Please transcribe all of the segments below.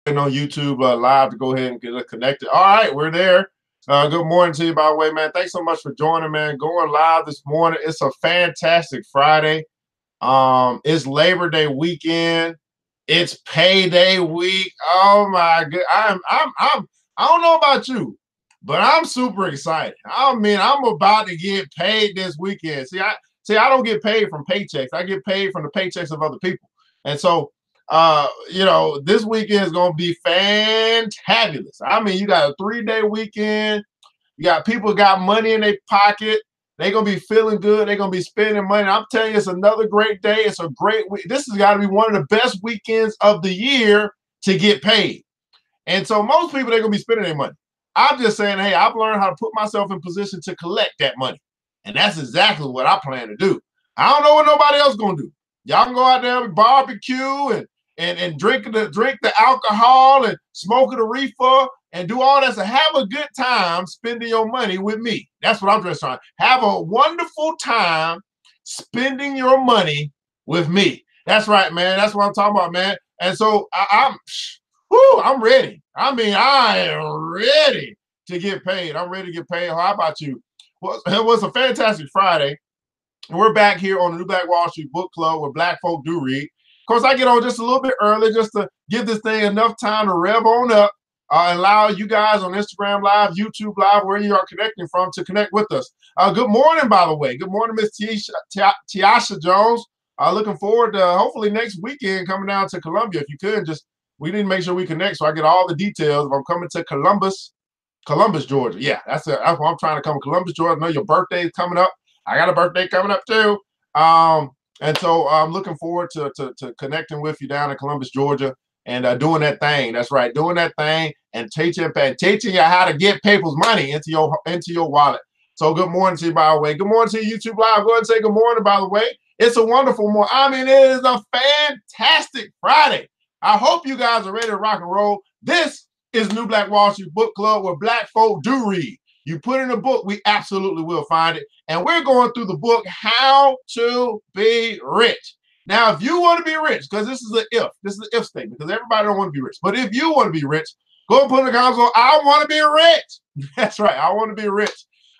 on YouTube live to go ahead and get connected. All right, we're there. Good morning to you, by the way, man. Thanks so much for joining, man. Going live this morning. It's a fantastic Friday. It's Labor Day weekend. It's payday week. Oh my god. I don't know about you, but I'm super excited. I mean, I'm about to get paid this weekend. See, I don't get paid from paychecks. I get paid from the paychecks of other people. And so this weekend is gonna be fantabulous. I mean, you got a 3-day weekend. You got people got money in their pocket. They're gonna be feeling good. They're gonna be spending money. I'm telling you, it's another great day. It's a great week. This has got to be one of the best weekends of the year to get paid. And so most people, they're gonna be spending their money. I'm just saying, hey, I've learned how to put myself in position to collect that money. And that's exactly what I plan to do. I don't know what nobody else gonna do. Y'all can go out there and barbecue and drink the alcohol and smoke the reefer and do all that. So have a good time spending your money with me. That's what I'm just trying. Have a wonderful time spending your money with me. That's right, man. That's what I'm talking about, man. And so I'm ready. I mean, I am ready to get paid. I'm ready to get paid. How about you? Well, it was a fantastic Friday. And we're back here on the New Black Wall Street Book Club where Black folk do read. Of course, I get on just a little bit early just to give this thing enough time to rev on up, allow you guys on Instagram Live, YouTube Live, where you are connecting from, to connect with us. Good morning, by the way. Good morning, Miss Tiasha Jones. Looking forward to hopefully next weekend coming down to Columbia. If you could, we need to make sure we connect so I get all the details. If I'm coming to Columbus, Georgia. Yeah, that's what I'm trying to come to Columbus, Georgia. I know your birthday is coming up. I got a birthday coming up too. And so I'm looking forward to connecting with you down in Columbus, Georgia, and doing that thing. That's right, doing that thing and teaching you how to get people's money into your wallet. So good morning to you, by the way. Good morning to you, YouTube Live. Go ahead and say good morning, by the way. It's a wonderful morning. I mean, it is a fantastic Friday. I hope you guys are ready to rock and roll. This is New Black Wall Street Book Club where Black folk do read. You put in a book, we absolutely will find it. And we're going through the book, How to Be Rich. Now, if you want to be rich, because this is an if statement, because everybody don't want to be rich. But if you want to be rich, go and put in the comments, I want to be rich. That's right, I want to be rich.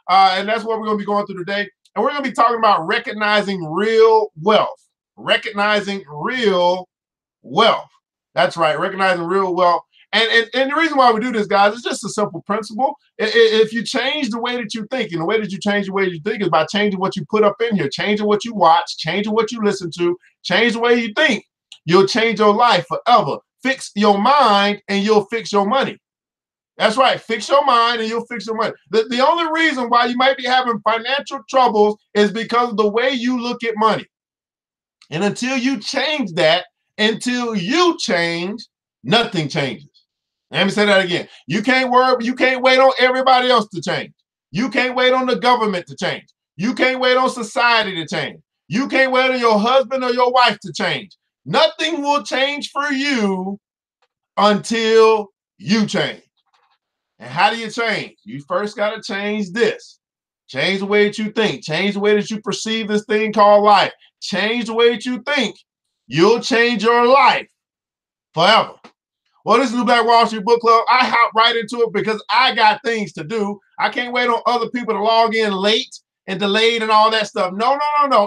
And that's what we're going to be going through today. And we're going to be talking about recognizing real wealth. Recognizing real wealth. That's right, recognizing real wealth. And the reason why we do this, guys, is just a simple principle. If you change the way that you think, and the way that you change the way you think is by changing what you put up in here, changing what you watch, changing what you listen to, change the way you think, you'll change your life forever. Fix your mind and you'll fix your money. That's right. Fix your mind and you'll fix your money. The only reason why you might be having financial troubles is because of the way you look at money. And until you change that, nothing changes. Let me say that again. You can't wait on everybody else to change. You can't wait on the government to change. You can't wait on society to change. You can't wait on your husband or your wife to change. Nothing will change for you until you change. And how do you change? You first got to change this. Change the way that you think. Change the way that you perceive this thing called life. Change the way that you think. You'll change your life forever. Well, this is New Black Wall Street Book Club. I hop right into it because I got things to do. I can't wait on other people to log in late and delayed and all that stuff. No.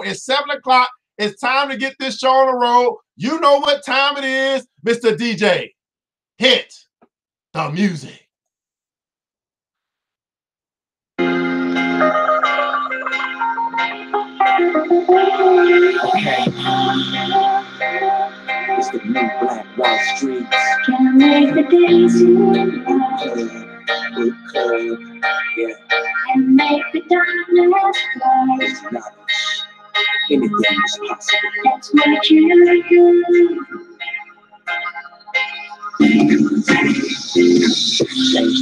It's 7 o'clock. It's time to get this show on the road. You know what time it is, Mr. DJ. Hit the music. Okay. It's the New Black Wall Street. Can make the days Book Club. Yeah. And make the darkness bright. It's knowledge. Anything is possible. Let's make it good. Change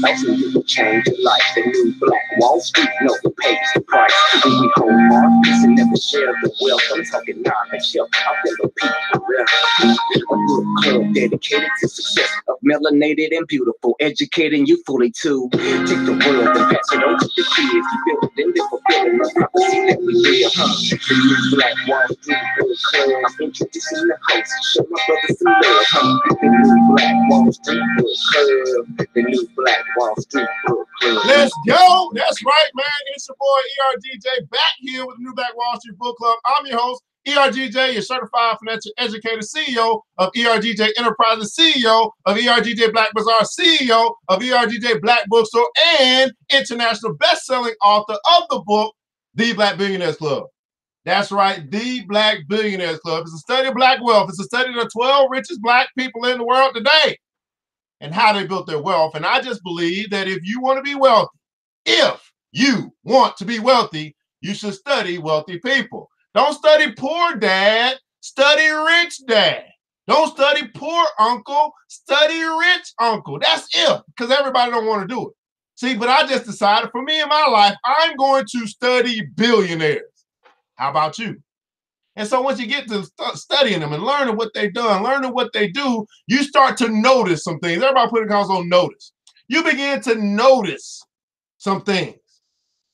thoughts and you will change your life. The New Black Wall Street never pays the price. When we hold markets and never share the wealth, I'm talking knowledge, help out the people realm. A book club dedicated to success of melanated and beautiful, educating you fully to take the world and pass it on to the kids. Build it and live fulfilling the prophecy that we live. The New Black Wall Street Book Club. I'm introducing the host. Show my brothers some love. The New Black Wall Street Book Club. The new Black Wall Street Book Club. Let's go. That's right, man. It's your boy ERGJ back here with the new Black Wall Street Book Club. I'm your host, ERGJ, your certified financial educator, CEO of ERGJ Enterprises, CEO of ERGJ Black Bazaar, CEO of ERGJ Black Bookstore, and international best-selling author of the book, The Black Billionaires Club. That's right, The Black Billionaires Club. It's a study of black wealth. It's a study of the 12 richest black people in the world today and how they built their wealth. And I just believe that if you want to be wealthy, you should study wealthy people. Don't study poor dad, study rich dad. Don't study poor uncle, study rich uncle. That's because everybody don't want to do it. See, but I just decided for me in my life, I'm going to study billionaires. How about you? And so once you get to studying them and learning what they've done, learning what they do, you start to notice some things. Everybody put it on notice. You begin to notice some things.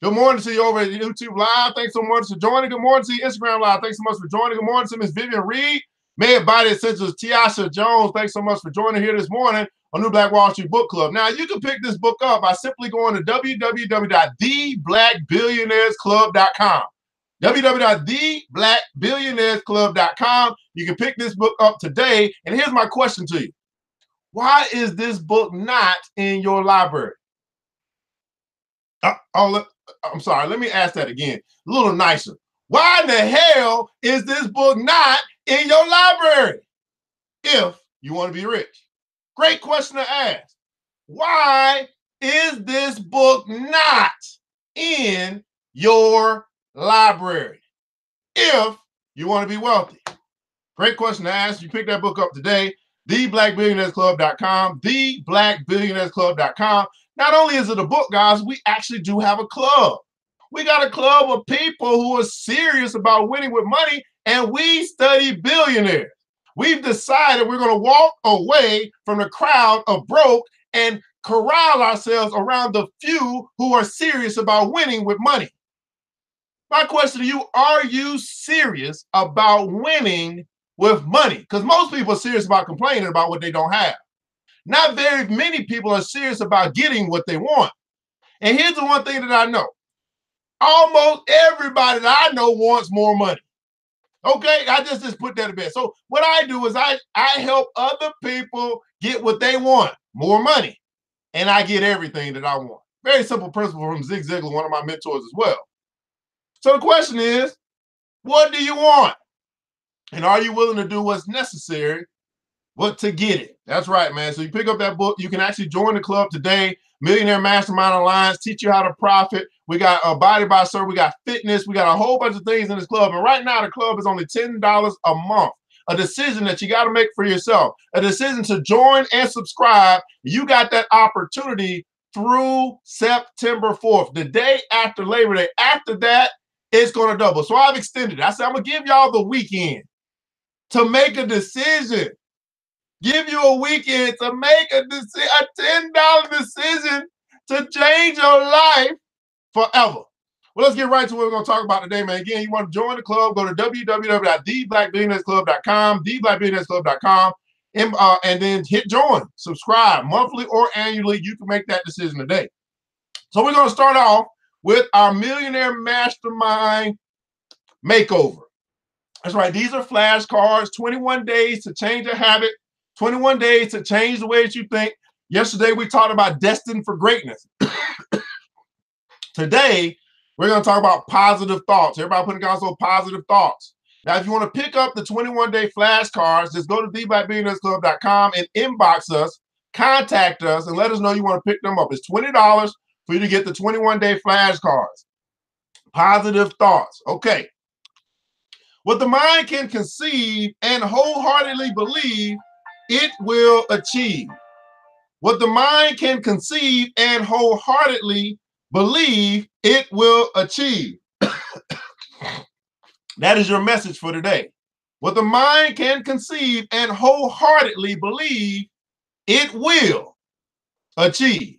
Good morning to you over at YouTube Live. Thanks so much for joining. Good morning to you, Instagram Live. Thanks so much for joining. Good morning to Miss Vivian Reed. May it Body Essentials, Tiasha Jones. Thanks so much for joining here this morning on New Black Wall Street Book Club. Now, you can pick this book up by simply going to www.theblackbillionairesclub.com. www.theblackbillionairesclub.com. You can pick this book up today. And here's my question to you. Why is this book not in your library? I'm sorry. Let me ask that again. A little nicer. Why in the hell is this book not in your library if you want to be rich? Great question to ask. Why is this book not in your library if you want to be wealthy? Great question to ask. You pick that book up today, theblackbillionairesclub.com, theblackbillionairesclub.com. Not only is it a book, guys, we actually do have a club. We got a club of people who are serious about winning with money, and we study billionaires. We've decided we're going to walk away from the crowd of broke and corral ourselves around the few who are serious about winning with money. My question to you, are you serious about winning with money? Because most people are serious about complaining about what they don't have. Not very many people are serious about getting what they want. And here's the one thing that I know. Almost everybody that I know wants more money. Okay, I just put that to bed. So what I do is I help other people get what they want, more money. And I get everything that I want. Very simple principle from Zig Ziglar, one of my mentors as well. So the question is, what do you want? And are you willing to do what's necessary to get it? That's right, man. So you pick up that book. You can actually join the club today. Millionaire Mastermind Alliance, teach you how to profit. We got a body by sir. We got fitness. We got a whole bunch of things in this club. And right now, the club is only $10 a month. A decision that you got to make for yourself. A decision to join and subscribe. You got that opportunity through September 4th, the day after Labor Day. After that, it's going to double. So I've extended it. I said, I'm going to give y'all the weekend to make a decision. Give you a weekend to make a $10 decision to change your life forever. Well, let's get right to what we're going to talk about today, man. Again, you want to join the club, go to www.theblackbillionairesclub.com, theblackbillionairesclub.com, and then hit join, subscribe, monthly or annually. You can make that decision today. So we're going to start off with our Millionaire Mastermind Makeover. That's right. These are flashcards, 21 days to change a habit, 21 days to change the way that you think. Yesterday, we talked about destined for greatness. Today, we're going to talk about positive thoughts. Everybody put in console positive thoughts. Now, if you want to pick up the 21-day flashcards, just go to theblackbillionairesclub.com and inbox us, contact us, and let us know you want to pick them up. It's $20 for you to get the 21-day flashcards. Positive thoughts. Okay. What the mind can conceive and wholeheartedly believe, it will achieve. What the mind can conceive and wholeheartedly believe, it will achieve. That is your message for today. What the mind can conceive and wholeheartedly believe, it will achieve.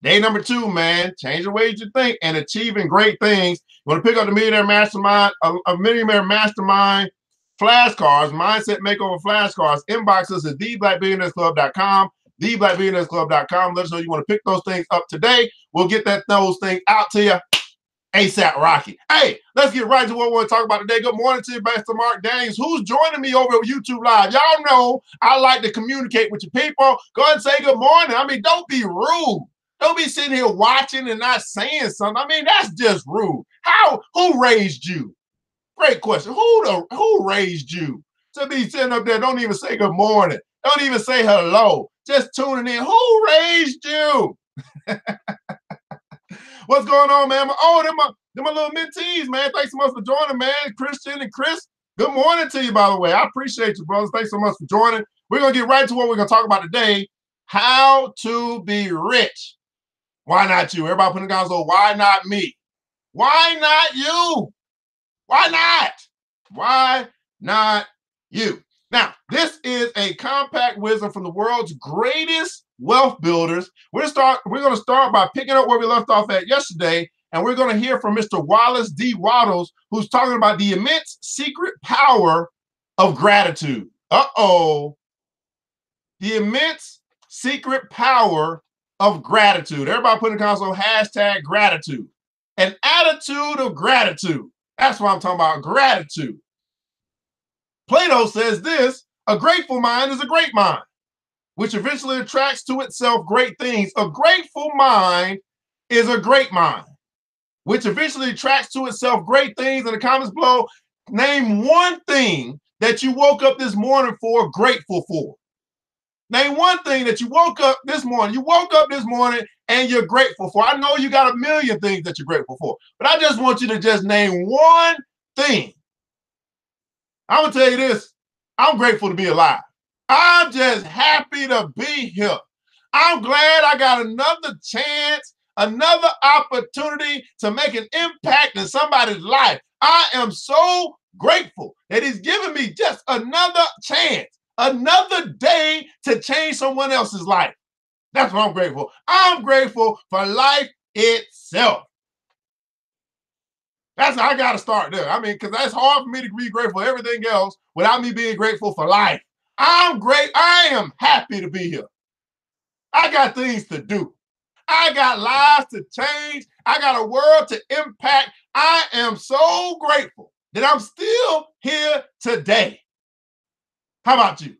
Day number 2, man, change the way you think and achieving great things. You want to pick up the Millionaire Mastermind, a Millionaire Mastermind flashcards, mindset makeover flashcards, inbox us at theblackbillionairesclub.com, theblackbillionairesclub.com. Let us know you want to pick those things up today. We'll get those things out to you ASAP Rocky. Hey, let's get right to what we want to talk about today. Good morning to you, Mr. Mark Daniels, who's joining me over at YouTube Live. Y'all know I like to communicate with you people. Go ahead and say good morning. I mean, don't be rude. Don't be sitting here watching and not saying something. I mean, that's just rude. Who raised you? Great question. Who raised you to be sitting up there? Don't even say good morning. Don't even say hello. Just tuning in. Who raised you? What's going on, man? Oh, them my little mentees, man. Thanks so much for joining, man. Christian and Chris, good morning to you, by the way. I appreciate you, brothers. Thanks so much for joining. We're going to get right to what we're going to talk about today. How to be rich. Why not you? Everybody putting the guys on, why not me? Why not you? Why not? Why not you? Now, this is a compact wisdom from the world's greatest wealth builders. We're going to start by picking up where we left off at yesterday, and we're going to hear from Mr. Wallace D. Waddles, who's talking about the immense secret power of gratitude. Uh-oh. The immense secret power of gratitude. Everybody put in the console hashtag gratitude. An attitude of gratitude. That's what I'm talking about, gratitude. Plato says this, a grateful mind is a great mind, which eventually attracts to itself great things. A grateful mind is a great mind, which eventually attracts to itself great things. In the comments below, name one thing that you woke up this morning for, grateful for. Name one thing that you woke up this morning. You woke up this morning and you're grateful for. I know you got a million things that you're grateful for, but I just want you to just name one thing. I'm going to tell you this. I'm grateful to be alive. I'm just happy to be here. I'm glad I got another chance, another opportunity to make an impact in somebody's life. I am so grateful that he's given me just another chance, another day to change someone else's life. That's what I'm grateful. I'm grateful for life itself. That's how I got to start there. I mean, because that's hard for me to be grateful for everything else without me being grateful for life. I'm great. I am happy to be here. I got things to do. I got lives to change. I got a world to impact. I am so grateful that I'm still here today. How about you?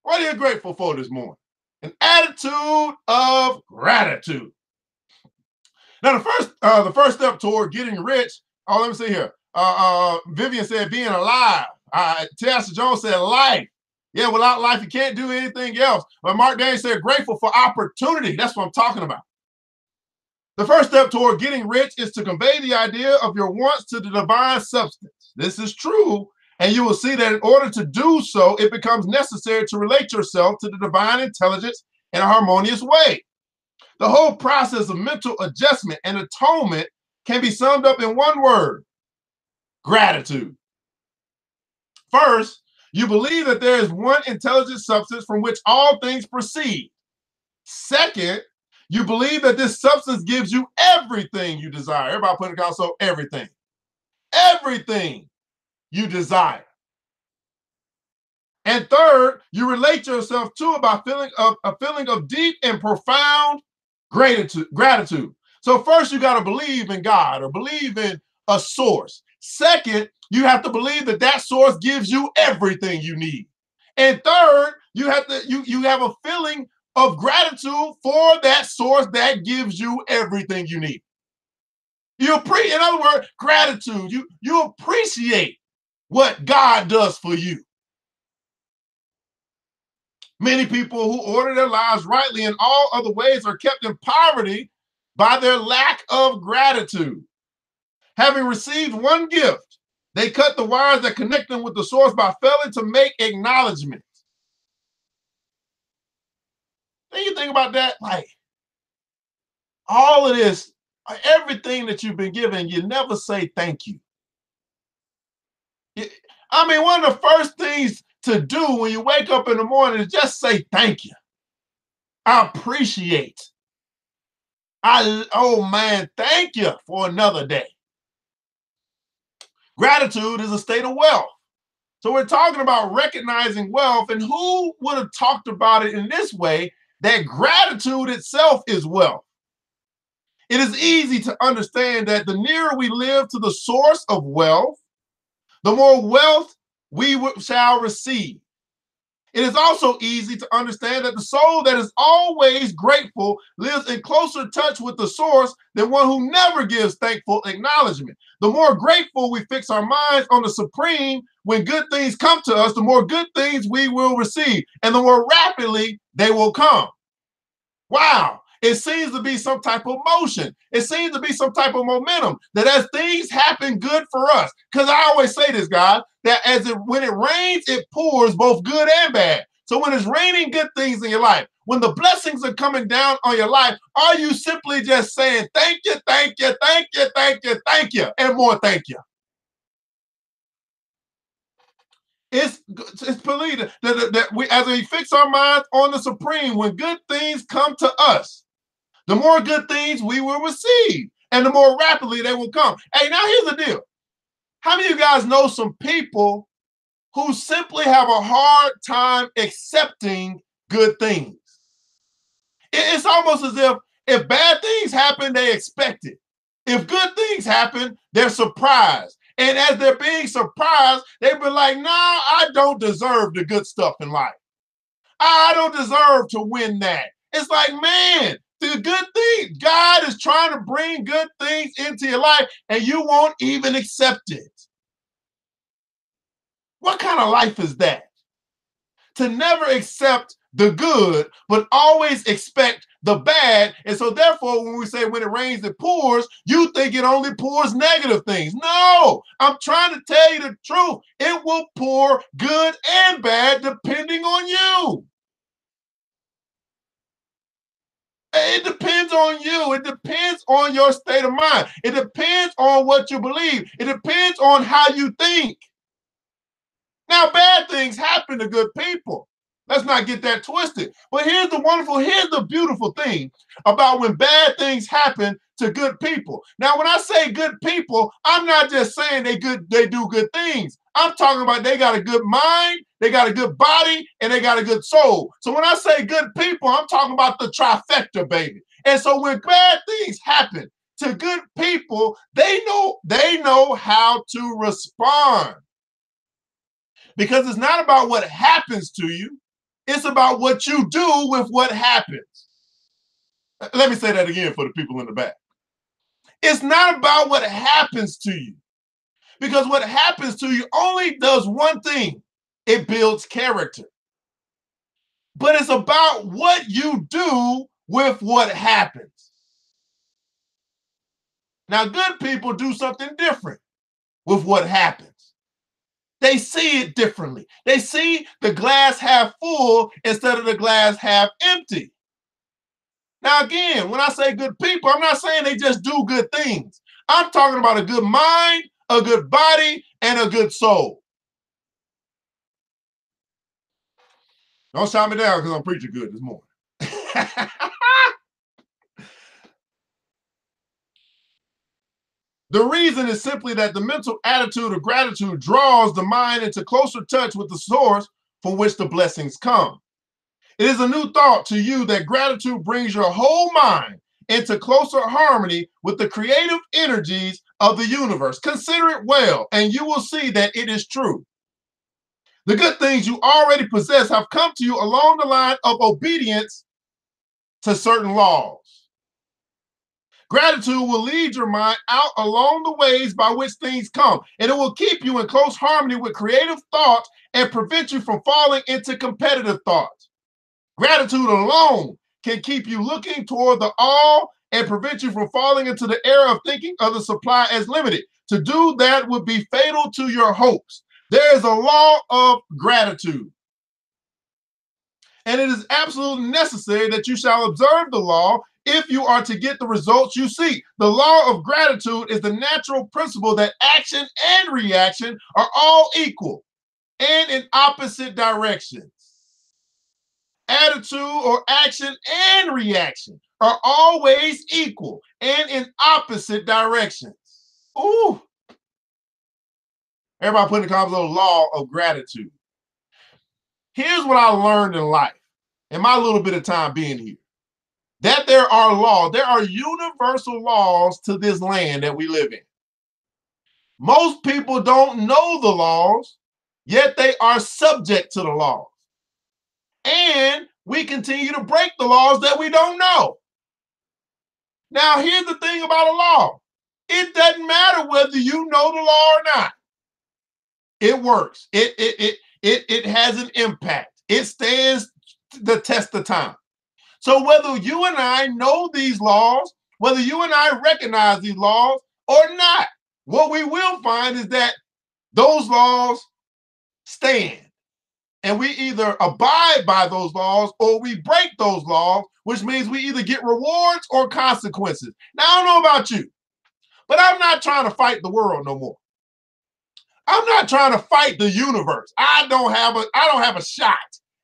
What are you grateful for this morning? An attitude of gratitude. Now, the first step toward getting rich, let me see here. Vivian said being alive. Tasha Jones said life. Yeah, without life, you can't do anything else. But Mark Daniels said grateful for opportunity. That's what I'm talking about. The first step toward getting rich is to convey the idea of your wants to the divine substance. This is true, and you will see that in order to do so, it becomes necessary to relate yourself to the divine intelligence in a harmonious way. The whole process of mental adjustment and atonement can be summed up in one word: gratitude. First, you believe that there is one intelligent substance from which all things proceed. Second, you believe that this substance gives you everything you desire. Everybody put in the console, everything. Everything you desire. And third, you relate yourself to it by a feeling of deep and profound gratitude. So first, you got to believe in God or believe in a source. Second, you have to believe that that source gives you everything you need. And third, you have a feeling of gratitude for that source that gives you everything you need. In other words, gratitude. You appreciate what God does for you. Many people who order their lives rightly in all other ways are kept in poverty by their lack of gratitude. Having received one gift, they cut the wires that connect them with the source by failing to make acknowledgement. Then you think about that, like all of this, everything that you've been given, you never say thank you. I mean, one of the first things to do when you wake up in the morning is just say thank you. I appreciate. Oh man, thank you for another day. Gratitude is a state of wealth. So we're talking about recognizing wealth, and who would have talked about it in this way, that gratitude itself is wealth. It is easy to understand that the nearer we live to the source of wealth, the more wealth we shall receive. It is also easy to understand that the soul that is always grateful lives in closer touch with the source than one who never gives thankful acknowledgement. The more grateful we fix our minds on the supreme, when good things come to us, the more good things we will receive, and the more rapidly they will come. Wow. It seems to be some type of motion. It seems to be some type of momentum that as things happen good for us, because I always say this, guys, that when it rains, it pours both good and bad. So when it's raining good things in your life, when the blessings are coming down on your life, are you simply just saying, thank you, thank you, thank you, thank you, thank you, and more thank you? It's believed that we, as we fix our minds on the supreme, when good things come to us, the more good things we will receive, and the more rapidly they will come. Hey, now here's the deal. How many of you guys know some people who simply have a hard time accepting good things? It's almost as if bad things happen, they expect it. If good things happen, they're surprised. And as they're being surprised, they be like, nah, I don't deserve the good stuff in life. I don't deserve to win that. It's like, man, the good thing, God is trying to bring good things into your life and you won't even accept it. What kind of life is that? To never accept the good, but always expect the bad. And so therefore, when we say when it rains, it pours, you think it only pours negative things. No, I'm trying to tell you the truth. It will pour good and bad depending on you. It depends on you. It depends on your state of mind. It depends on what you believe. It depends on how you think. Now, bad things happen to good people. Let's not get that twisted. But here's the beautiful thing about when bad things happen to good people. Now, when I say good people, I'm not just saying they do good things. I'm talking about they got a good mind, they got a good body, and they got a good soul. So when I say good people, I'm talking about the trifecta, baby. And so when bad things happen to good people, they know how to respond. Because it's not about what happens to you, it's about what you do with what happens. Let me say that again for the people in the back. It's not about what happens to you, because what happens to you only does one thing: it builds character. But it's about what you do with what happens. Now, good people do something different with what happens. They see it differently. They see the glass half full instead of the glass half empty. Now, again, when I say good people, I'm not saying they just do good things. I'm talking about a good mind, a good body, and a good soul. Don't shout me down because I'm preaching good this morning. The reason is simply that the mental attitude of gratitude draws the mind into closer touch with the source from which the blessings come. It is a new thought to you that gratitude brings your whole mind into closer harmony with the creative energies of the universe. Consider it well, and you will see that it is true. The good things you already possess have come to you along the line of obedience to certain laws. Gratitude will lead your mind out along the ways by which things come, and it will keep you in close harmony with creative thoughts and prevent you from falling into competitive thoughts. Gratitude alone can keep you looking toward the all and prevent you from falling into the error of thinking of the supply as limited. To do that would be fatal to your hopes. There is a law of gratitude, and it is absolutely necessary that you shall observe the law if you are to get the results you seek. The law of gratitude is the natural principle that action and reaction are all equal and in opposite directions. Attitude or action and reaction are always equal and in opposite directions. Ooh. Everybody put in the comments the law of gratitude. Here's what I learned in life, in my little bit of time being here, that there are laws, there are universal laws to this land that we live in. Most people don't know the laws, yet they are subject to the laws. And we continue to break the laws that we don't know. Now, here's the thing about a law. It doesn't matter whether you know the law or not. It works. It has an impact. It stands the test of time. So whether you and I know these laws, whether you and I recognize these laws or not, what we will find is that those laws stand. And we either abide by those laws or we break those laws, which means we either get rewards or consequences. Now, I don't know about you, but I'm not trying to fight the world no more. I'm not trying to fight the universe. I don't have a shot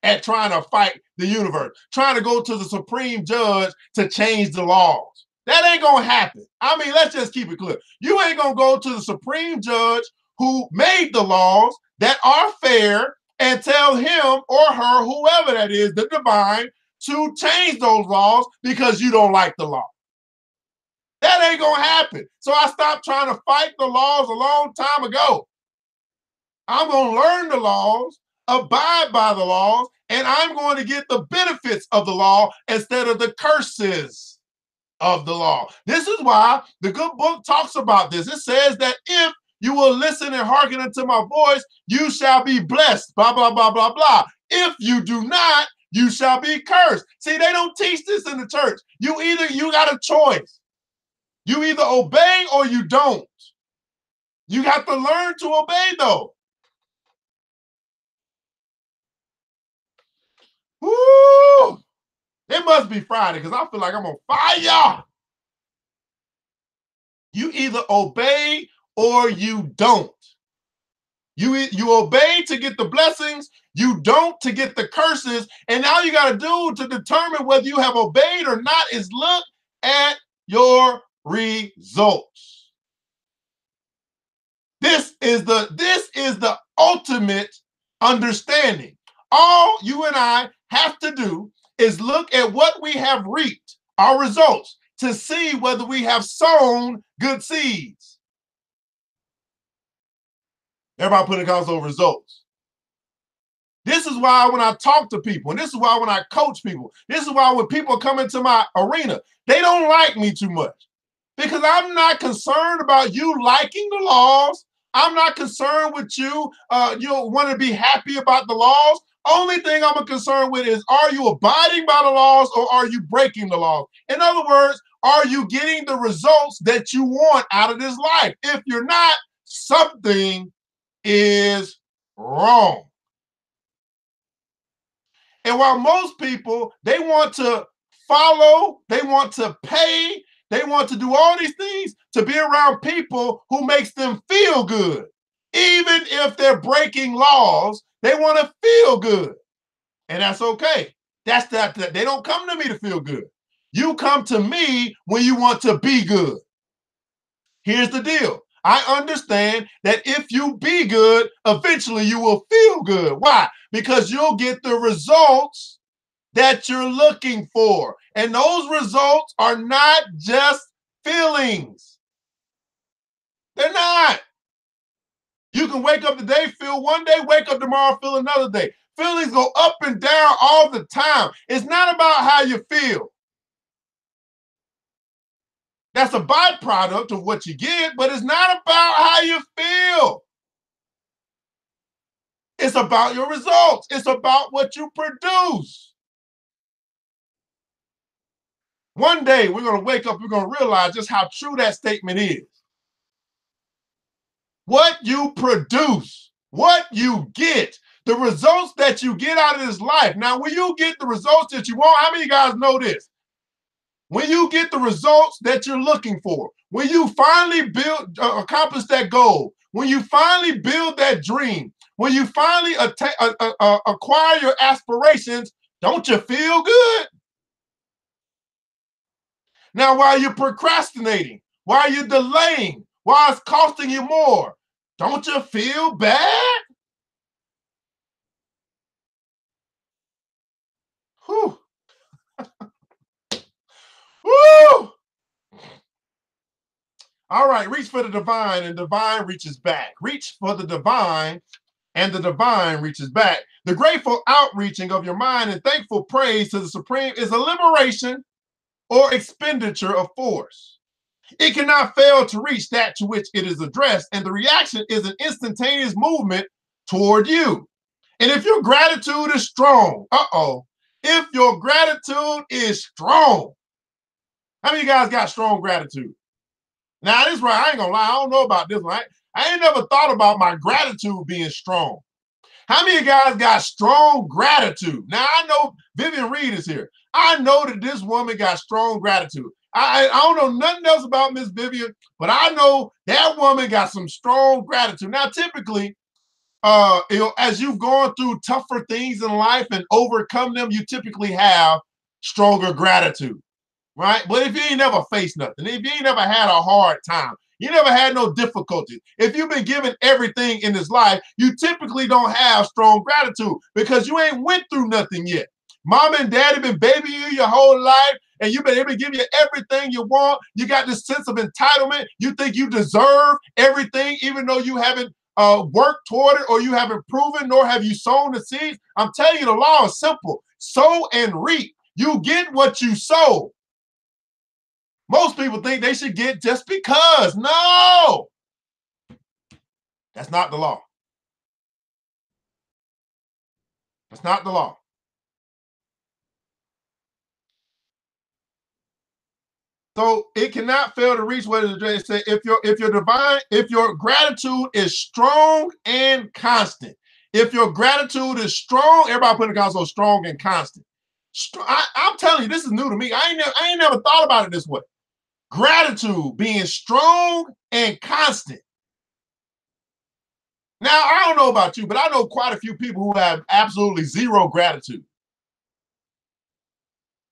at trying to fight the universe, trying to go to the supreme judge to change the laws. That ain't gonna happen. I mean, let's just keep it clear. You ain't gonna go to the supreme judge who made the laws that are fair and tell him or her, whoever that is, the divine, to change those laws because you don't like the law. That ain't gonna happen. So I stopped trying to fight the laws a long time ago. I'm going to learn the laws, abide by the laws, and I'm going to get the benefits of the law instead of the curses of the law. This is why the good book talks about this. It says that if you will listen and hearken unto my voice, you shall be blessed, blah, blah, blah, blah, blah. If you do not, you shall be cursed. See, they don't teach this in the church. You got a choice. You either obey or you don't. You have to learn to obey, though. Woo! It must be Friday because I feel like I'm on fire. You either obey or you don't. You obey to get the blessings, you don't to get the curses, and all you got to do to determine whether you have obeyed or not is look at your results. This is the ultimate understanding. All you and I have to do is look at what we have reaped, our results, to see whether we have sown good seeds. Everybody put in the comments over results. This is why when I talk to people, and this is why when I coach people, this is why when people come into my arena, they don't like me too much. Because I'm not concerned about you liking the laws. I'm not concerned with you. You want to be happy about the laws. Only thing I'm concerned with is, are you abiding by the laws or are you breaking the laws? In other words, are you getting the results that you want out of this life? If you're not, something is wrong. And while most people, they want to follow, they want to pay, they want to do all these things to be around people who makes them feel good. Even if they're breaking laws, they want to feel good. And that's okay. They don't come to me to feel good. You come to me when you want to be good. Here's the deal. I understand that if you be good, eventually you will feel good. Why? Because you'll get the results that you're looking for. And those results are not just feelings. They're not. You can wake up today, feel one day, wake up tomorrow, feel another day. Feelings go up and down all the time. It's not about how you feel. That's a byproduct of what you get, but it's not about how you feel. It's about your results. It's about what you produce. One day we're going to wake up, we're going to realize just how true that statement is. What you produce, what you get, the results that you get out of this life. Now, when you get the results that you want, how many of you guys know this? When you get the results that you're looking for, when you finally accomplish that goal, when you finally build that dream, when you finally acquire your aspirations, don't you feel good? Now, while you're procrastinating, while you're delaying, while it's costing you more, Don't you feel bad? Whew. Woo! All right, reach for the divine, and divine reaches back. Reach for the divine, and the divine reaches back. The grateful outreaching of your mind and thankful praise to the Supreme is a liberation or expenditure of force. It cannot fail to reach that to which it is addressed, and the reaction is an instantaneous movement toward you. And if your gratitude is strong, if your gratitude is strong, how many of you guys got strong gratitude? Now, this right, I ain't gonna lie, I don't know about this one. I ain't never thought about my gratitude being strong. How many of you guys got strong gratitude? Now, I know Vivian Reed is here. I know that this woman got strong gratitude. I don't know nothing else about Miss Vivian, but I know that woman got some strong gratitude. Now, typically, as you've gone through tougher things in life and overcome them, you typically have stronger gratitude, right? But if you ain't never faced nothing, if you ain't never had a hard time, you never had no difficulties, if you've been given everything in this life, you typically don't have strong gratitude because you ain't went through nothing yet. Mom and daddy been babying you your whole life, and you've been able to give you everything you want. You got this sense of entitlement. You think you deserve everything, even though you haven't worked toward it, or you haven't proven, nor have you sown the seeds. I'm telling you, the law is simple. Sow and reap. You get what you sow. Most people think they should get just because. No, that's not the law. That's not the law. So it cannot fail to reach what it said. If your gratitude is strong and constant. If your gratitude is strong, everybody put in the console strong and constant. I'm telling you, this is new to me. I ain't never thought about it this way. Gratitude being strong and constant. Now, I don't know about you, but I know quite a few people who have absolutely zero gratitude.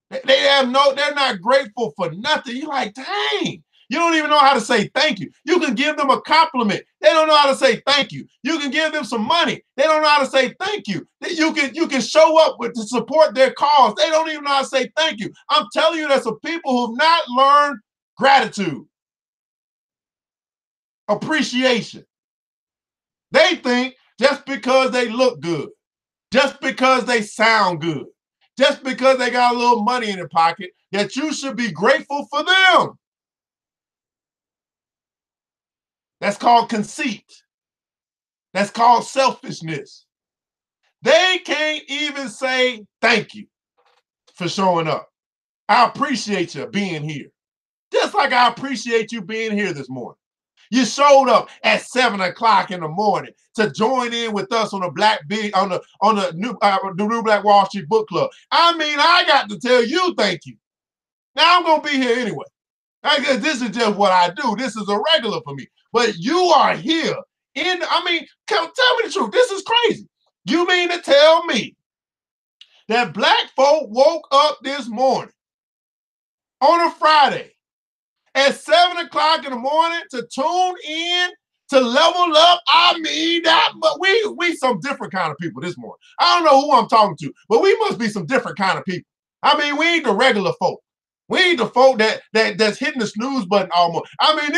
They're not grateful for nothing. You're like, dang, you don't even know how to say thank you. You can give them a compliment. They don't know how to say thank you. You can give them some money. They don't know how to say thank you. You can show up to support their cause. They don't even know how to say thank you. I'm telling you, there's some people who've not learned gratitude, appreciation. They think just because they look good, just because they sound good, just because they got a little money in their pocket, that you should be grateful for them. That's called conceit. That's called selfishness. They can't even say thank you for showing up. I appreciate you being here. Just like I appreciate you being here this morning. You showed up at 7 o'clock in the morning to join in with us on the new Black Wall Street Book Club. I mean, I got to tell you thank you. Now I'm gonna be here anyway. This is just what I do. This is a regular for me. But you are here. Tell me the truth. This is crazy. You mean to tell me that black folk woke up this morning on a Friday at 7 o'clock in the morning to tune in to level up? I mean that, but we some different kind of people this morning. I don't know who I'm talking to, but we must be some different kind of people. I mean, we ain't the regular folk. We ain't the folk that's hitting the snooze button almost. I mean,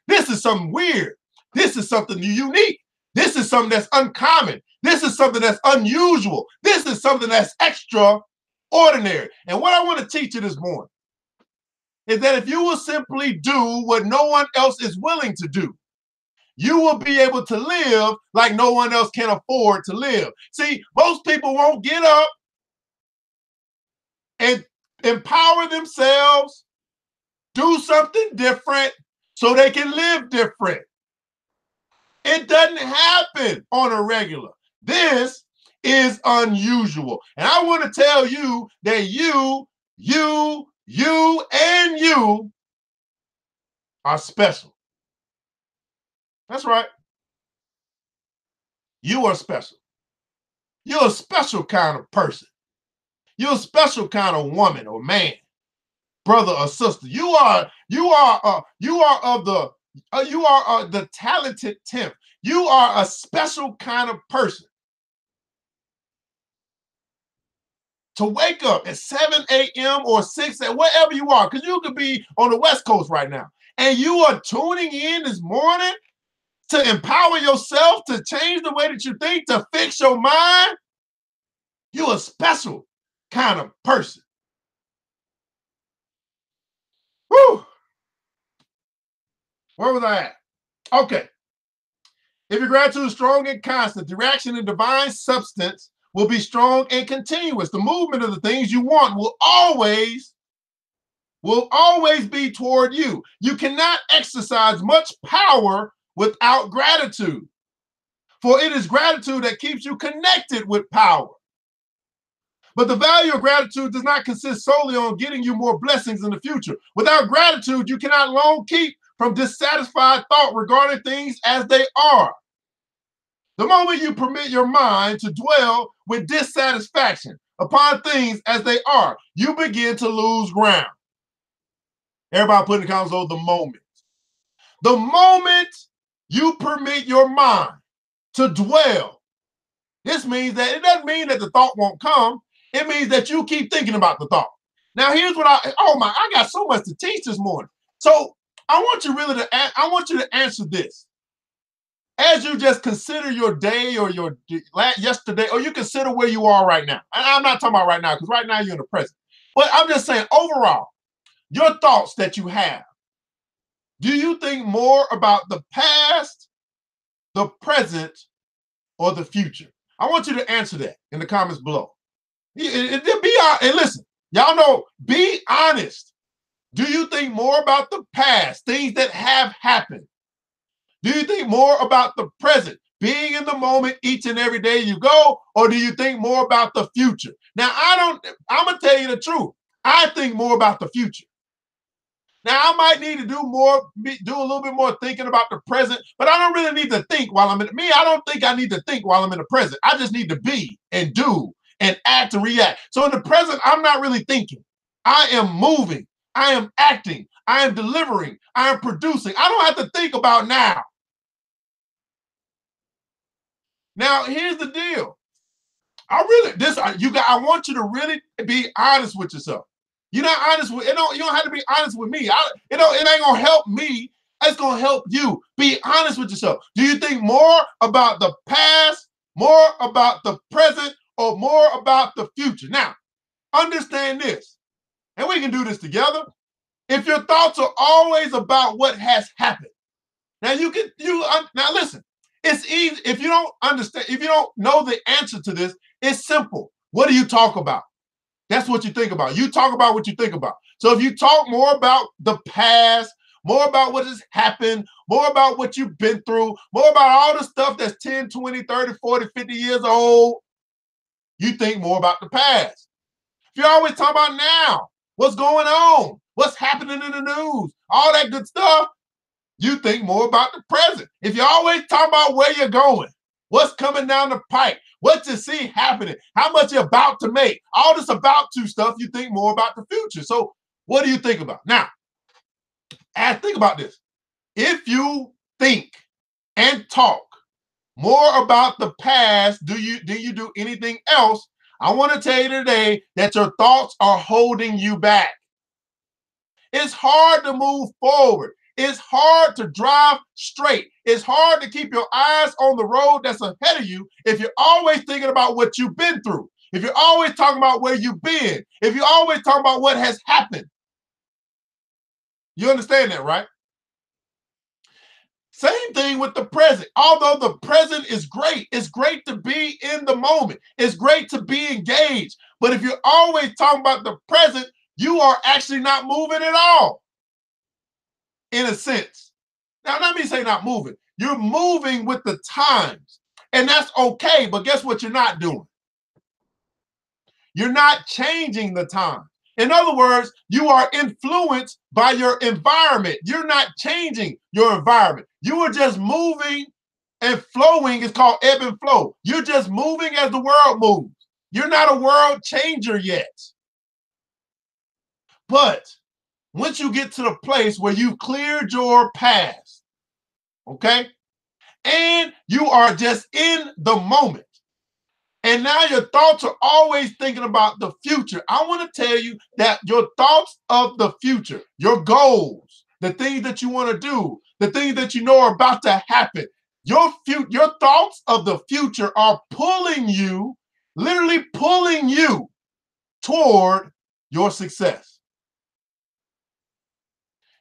this is something weird. This is something unique. This is something that's uncommon. This is something that's unusual. This is something that's extraordinary. And what I want to teach you this morning is that if you will simply do what no one else is willing to do, you will be able to live like no one else can afford to live. See, most people won't get up and empower themselves, do something different so they can live different. It doesn't happen on a regular. This is unusual. And I want to tell you that you are special. That's right. You are special. You're a special kind of person. You're a special kind of woman or man, brother or sister. You are the talented 10th. You are a special kind of person. To wake up at 7 a.m. or 6 a.m., wherever you are, because you could be on the West Coast right now, and you are tuning in this morning to empower yourself, to change the way that you think, to fix your mind, you're a special kind of person. Whew. Where was I at? Okay. If your gratitude is strong and constant, the reaction in divine substance will be strong and continuous. The movement of the things you want will always be toward you. You cannot exercise much power without gratitude, for it is gratitude that keeps you connected with power. But the value of gratitude does not consist solely on getting you more blessings in the future. Without gratitude, you cannot long keep from dissatisfied thought regarding things as they are. The moment you permit your mind to dwell with dissatisfaction upon things as they are, you begin to lose ground. Everybody put in the comments, oh, the moment. The moment you permit your mind to dwell, this means that it doesn't mean that the thought won't come. It means that you keep thinking about the thought. Now, here's what I got so much to teach this morning. So I want you to answer this. As you just consider your day or your yesterday, or you consider where you are right now. And I'm not talking about right now, because right now you're in the present. But I'm just saying, overall, your thoughts that you have, do you think more about the past, the present, or the future? I want you to answer that in the comments below. And listen, y'all know, be honest. Do you think more about the past, things that have happened? Do you think more about the present, being in the moment each and every day you go, or do you think more about the future? Now, I'm going to tell you the truth. I think more about the future. Now, I might need to do a little bit more thinking about the present, but I don't really need to think while I'm I don't think I need to think while I'm in the present. I just need to be and do and act and react. So in the present, I'm not really thinking. I am moving. I am acting. I am delivering. I am producing. I don't have to think about now. Now, here's the deal. I want you to really be honest with yourself. You're not honest with, you don't have to be honest with me. It ain't gonna help me. It's gonna help you. Be honest with yourself. Do you think more about the past, more about the present, or more about the future? Now, understand this, and we can do this together. If your thoughts are always about what has happened, now now listen. It's easy. If you don't understand, if you don't know the answer to this, it's simple. What do you talk about? That's what you think about. You talk about what you think about. So if you talk more about the past, more about what has happened, more about what you've been through, more about all the stuff that's 10, 20, 30, 40, 50 years old, you think more about the past. If you always talk about now, what's going on, what's happening in the news, all that good stuff, you think more about the present. If you always talk about where you're going, what's coming down the pike, what you see happening, how much you're about to make, all this about to stuff, you think more about the future. So what do you think about? Now, think about this. If you think and talk more about the past, do you do anything else? I want to tell you today that your thoughts are holding you back. It's hard to move forward. It's hard to drive straight. It's hard to keep your eyes on the road that's ahead of you if you're always thinking about what you've been through, if you're always talking about where you've been, if you're always talking about what has happened. You understand that, right? Same thing with the present. Although the present is great, it's great to be in the moment. It's great to be engaged. But if you're always talking about the present, you are actually not moving at all. In a sense. Now, let me say not moving. You're moving with the times, and that's okay, but guess what you're not doing? You're not changing the time. In other words, you are influenced by your environment. You're not changing your environment. You are just moving and flowing. It's called ebb and flow. You're just moving as the world moves. You're not a world changer yet. But once you get to the place where you've cleared your past, okay, and you are just in the moment. And now your thoughts are always thinking about the future. I want to tell you that your thoughts of the future, your goals, the things that you want to do, the things that you know are about to happen, your thoughts of the future are pulling you, literally pulling you toward your success.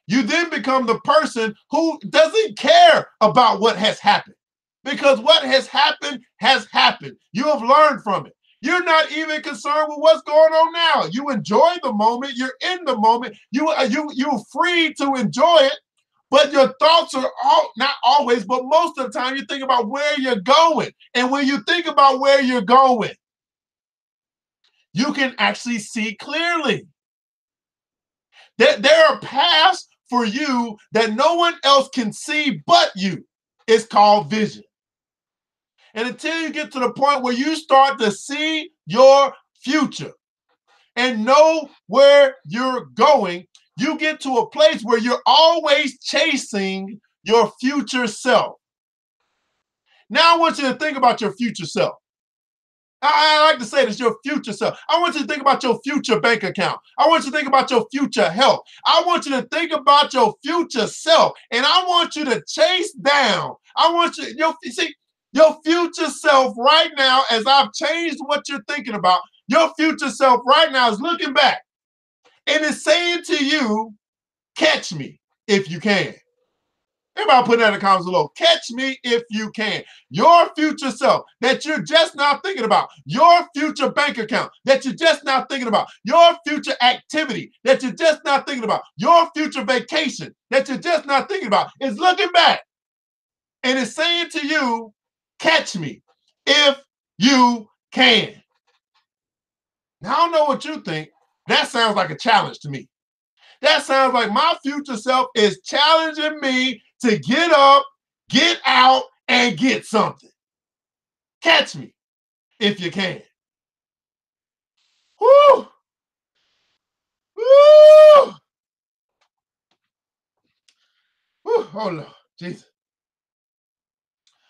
You then become the person who doesn't care about what has happened, because what has happened has happened. You have learned from it. You're not even concerned with what's going on now. You enjoy the moment. You're in the moment. You're free to enjoy it, but your thoughts are not always, but most of the time you think about where you're going. And when you think about where you're going, you can actually see clearly. There are paths for you that no one else can see but you. It's called vision. And until you get to the point where you start to see your future and know where you're going, you get to a place where you're always chasing your future self. Now I want you to think about your future self. I like to say this, your future self. I want you to think about your future bank account. I want you to think about your future health. I want you to think about your future self. And I want you to chase down. I want you, your future self right now, as I've changed what you're thinking about, your future self right now is looking back and is saying to you, catch me if you can. Everybody put that in the comments below. Catch me if you can. Your future self that you're just now thinking about. Your future bank account that you're just now thinking about. Your future activity that you're just now thinking about. Your future vacation that you're just now thinking about is looking back and is saying to you, catch me if you can. Now, I don't know what you think. That sounds like a challenge to me. That sounds like my future self is challenging me to get up, get out, and get something. Catch me if you can. Woo! Woo! Woo! Oh, Lord. Jesus.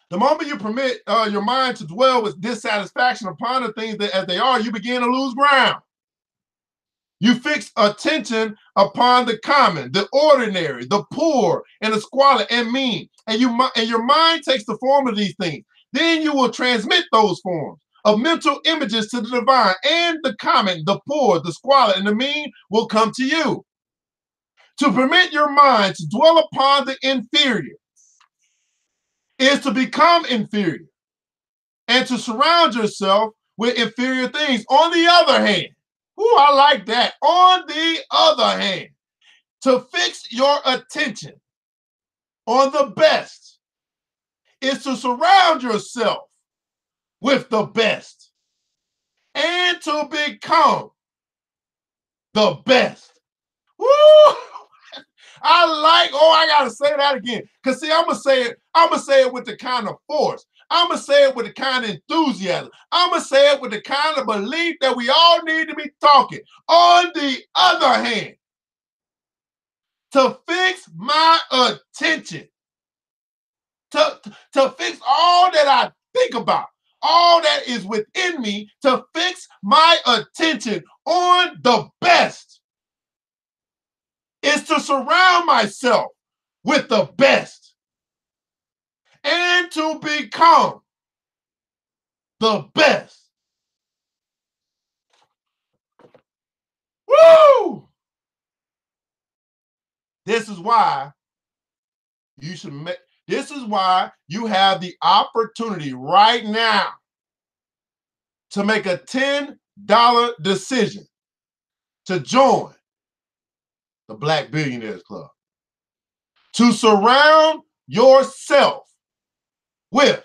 The moment you permit your mind to dwell with dissatisfaction upon the things that as they are, you begin to lose ground. You fix attention upon the common, the ordinary, the poor, and the squalid and mean. And your mind takes the form of these things. Then you will transmit those forms of mental images to the divine, and the common, the poor, the squalid, and the mean will come to you. To permit your mind to dwell upon the inferior is to become inferior and to surround yourself with inferior things. On the other hand, ooh, I like that. On the other hand, to fix your attention on the best is to surround yourself with the best and to become the best. Woo! I gotta say that again. Cause see, I'm gonna say it with the kind of force. I'm gonna say it with the kind of enthusiasm. I'm gonna say it with the kind of belief that we all need to be talking. On the other hand, to fix my attention, to fix all that I think about, all that is within me, to fix my attention on the best is to surround myself with the best and to become the best. Woo! This is why you should make, this is why you have the opportunity right now to make a $10 decision to join the Black Billionaires Club, to surround yourself with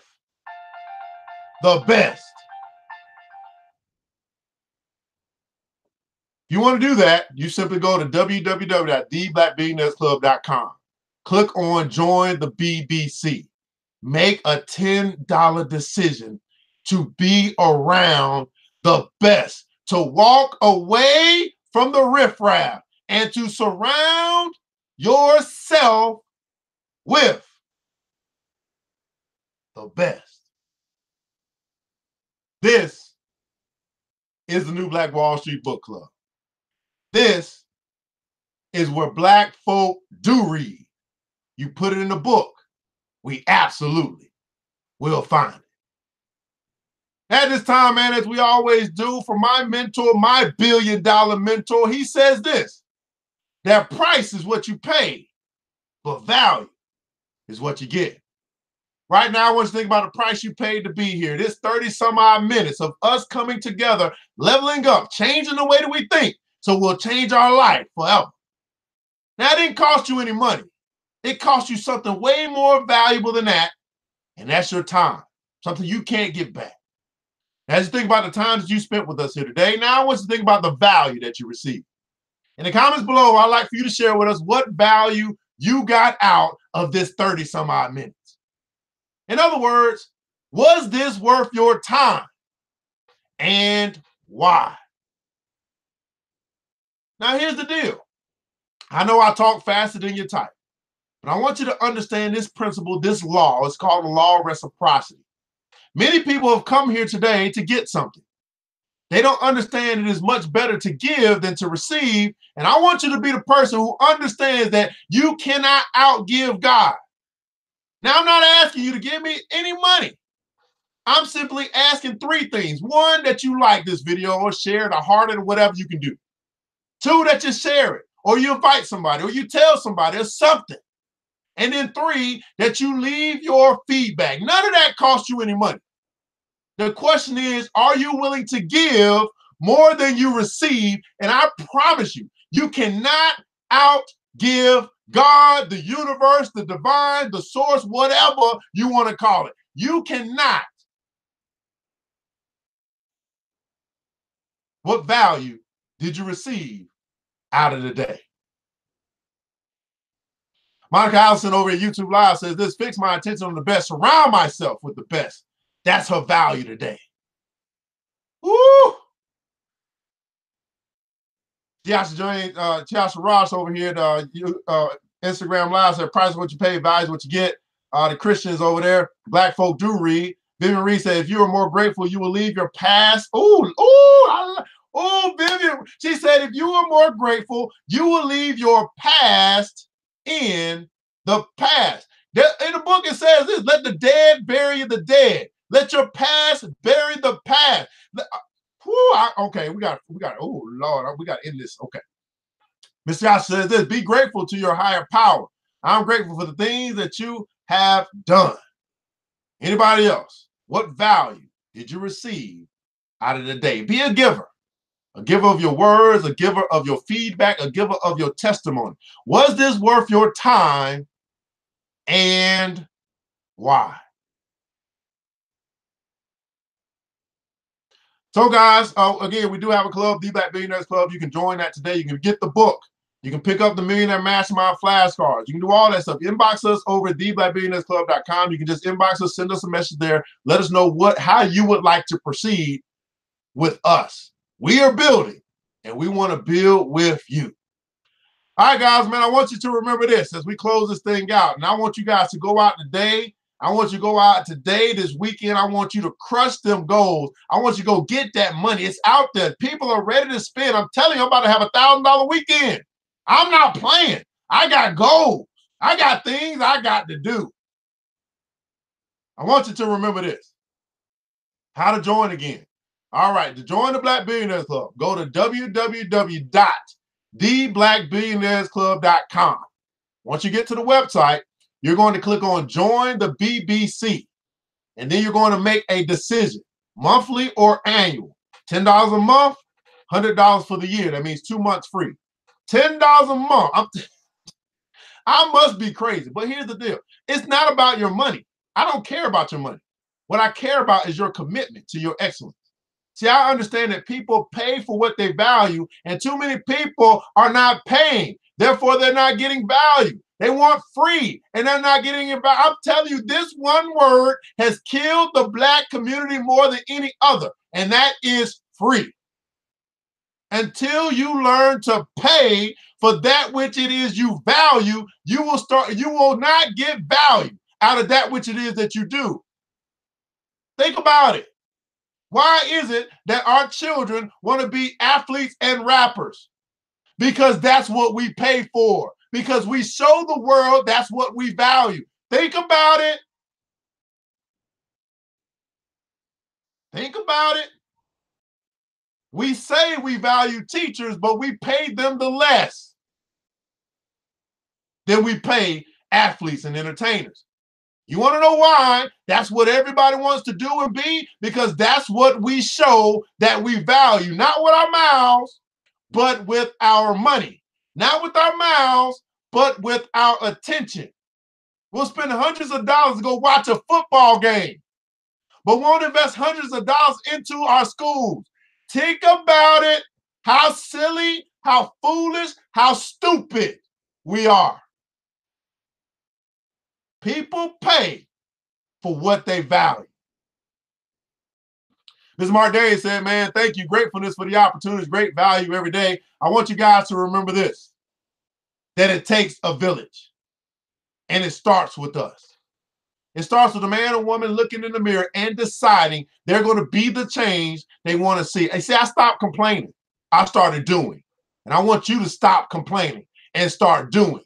the best. If you want to do that, you simply go to www.theblackbillionairesclub.com. Click on Join the BBC. Make a $10 decision to be around the best, to walk away from the riffraff, and to surround yourself with the best. This is the New Black Wall Street Book Club. This is where black folk do read. You put it in the book, we absolutely will find it. At this time, man, as we always do, for my mentor, my billion-dollar mentor, he says this: that price is what you pay, but value is what you get. Right now, I want you to think about the price you paid to be here. This 30-some-odd minutes of us coming together, leveling up, changing the way that we think, so we'll change our life forever. Now, it didn't cost you any money. It cost you something way more valuable than that, and that's your time, something you can't get back. As you think about the time that you spent with us here today, now I want you to think about the value that you received. In the comments below, I'd like for you to share with us what value you got out of this 30-some-odd minutes. In other words, was this worth your time? And why? Now, here's the deal. I know I talk faster than you type, but I want you to understand this principle, this law. It's called the law of reciprocity. Many people have come here today to get something. They don't understand it is much better to give than to receive. And I want you to be the person who understands that you cannot outgive God. Now, I'm not asking you to give me any money. I'm simply asking three things. One, that you like this video or share it or heart it or whatever you can do. Two, that you share it or you invite somebody or you tell somebody or something. And then three, that you leave your feedback. None of that costs you any money. The question is, are you willing to give more than you receive? And I promise you, you cannot outgive God, the universe, the divine, the source, whatever you want to call it. You cannot. What value did you receive out of the day? Monica Allison over at YouTube Live says this: fix my attention on the best, surround myself with the best. That's her value today. Woo! Tiasha Ross over here at Instagram Live said, price is what you pay, value is what you get. The Christians over there, black folk do read. Vivian Reed said, if you are more grateful, you will leave your past. Vivian. She said, if you are more grateful, you will leave your past in the past. In the book, it says this: let the dead bury the dead. Let your past bury the past. Okay, we got, oh Lord, we got to end this. Okay. Mr. Josh says this: be grateful to your higher power. I'm grateful for the things that you have done. Anybody else? What value did you receive out of the day? Be a giver of your words, a giver of your feedback, a giver of your testimony. Was this worth your time, and why? So guys, again, we do have a club, the Black Billionaires Club. You can join that today. You can get the book. You can pick up the Millionaire Mastermind flashcards. You can do all that stuff. Inbox us over at theblackbillionairesclub.com. You can just inbox us, send us a message there. Let us know how you would like to proceed with us. We are building, and we want to build with you. All right, guys, man, I want you to remember this as we close this thing out. And I want you guys to go out today. I want you to go out today, this weekend. I want you to crush them goals. I want you to go get that money. It's out there. People are ready to spend. I'm telling you, I'm about to have $1,000 weekend. I'm not playing. I got goals. I got things I got to do. I want you to remember this. How to join again. All right, to join the Black Billionaires Club, go to www.theblackbillionairesclub.com. Once you get to the website, you're going to click on Join the BBC, and then you're going to make a decision, monthly or annual. $10 a month, $100 for the year. That means 2 months free. $10 a month. I must be crazy, but here's the deal. It's not about your money. I don't care about your money. What I care about is your commitment to your excellence. See, I understand that people pay for what they value, and too many people are not paying. Therefore, they're not getting value. They want free, and they're not getting it back. I'm telling you, this one word has killed the Black community more than any other, and that is free. Until you learn to pay for that which it is you value, you will not get value out of that which it is that you do. Think about it. Why is it that our children want to be athletes and rappers? Because that's what we pay for. Because we show the world that's what we value. Think about it. Think about it. We say we value teachers, but we pay them the less than we pay athletes and entertainers. You want to know why? That's what everybody wants to do and be, because that's what we show that we value, not with our mouths, but with our money. Not with our mouths, but with our attention. We'll spend hundreds of dollars to go watch a football game, but won't invest hundreds of dollars into our schools. Think about it, how silly, how foolish, how stupid we are. People pay for what they value. Ms. Mark Darius said, man, thank you. Gratefulness for the opportunities, great value every day. I want you guys to remember this, that it takes a village, and it starts with us. It starts with a man or woman looking in the mirror and deciding they're going to be the change they want to see. They say, I stopped complaining. I started doing. And I want you to stop complaining and start doing.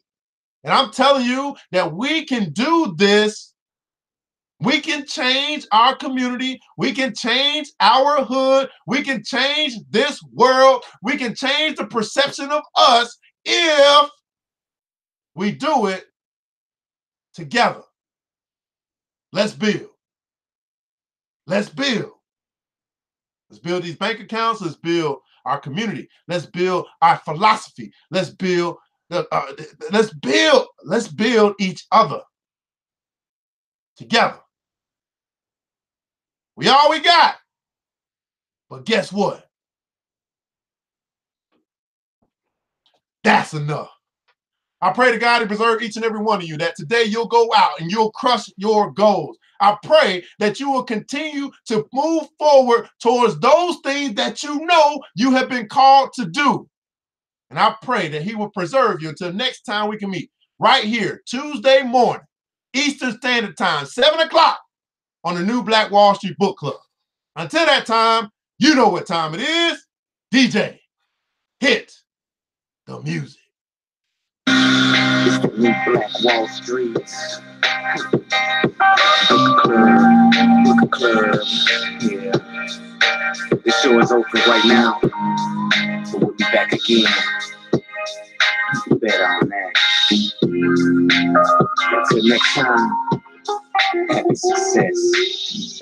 And I'm telling you that we can do this. We can change our community. We can change our hood. We can change this world. We can change the perception of us if we do it together. Let's build. Let's build. Let's build these bank accounts. Let's build our community. Let's build our philosophy. Let's build. Let's build each other together. We all we got. But guess what? That's enough. I pray to God to preserve each and every one of you, that today you'll go out and you'll crush your goals. I pray that you will continue to move forward towards those things that you know you have been called to do. And I pray that he will preserve you until next time we can meet right here, Tuesday morning, Eastern Standard Time, 7 o'clock on the New Black Wall Street Book Club. Until that time, you know what time it is. DJ, hit the music. It's the New Black Wall Street. Book club. Yeah. The show is open right now. So we'll be back again. Bet on that. Until next time, happy success.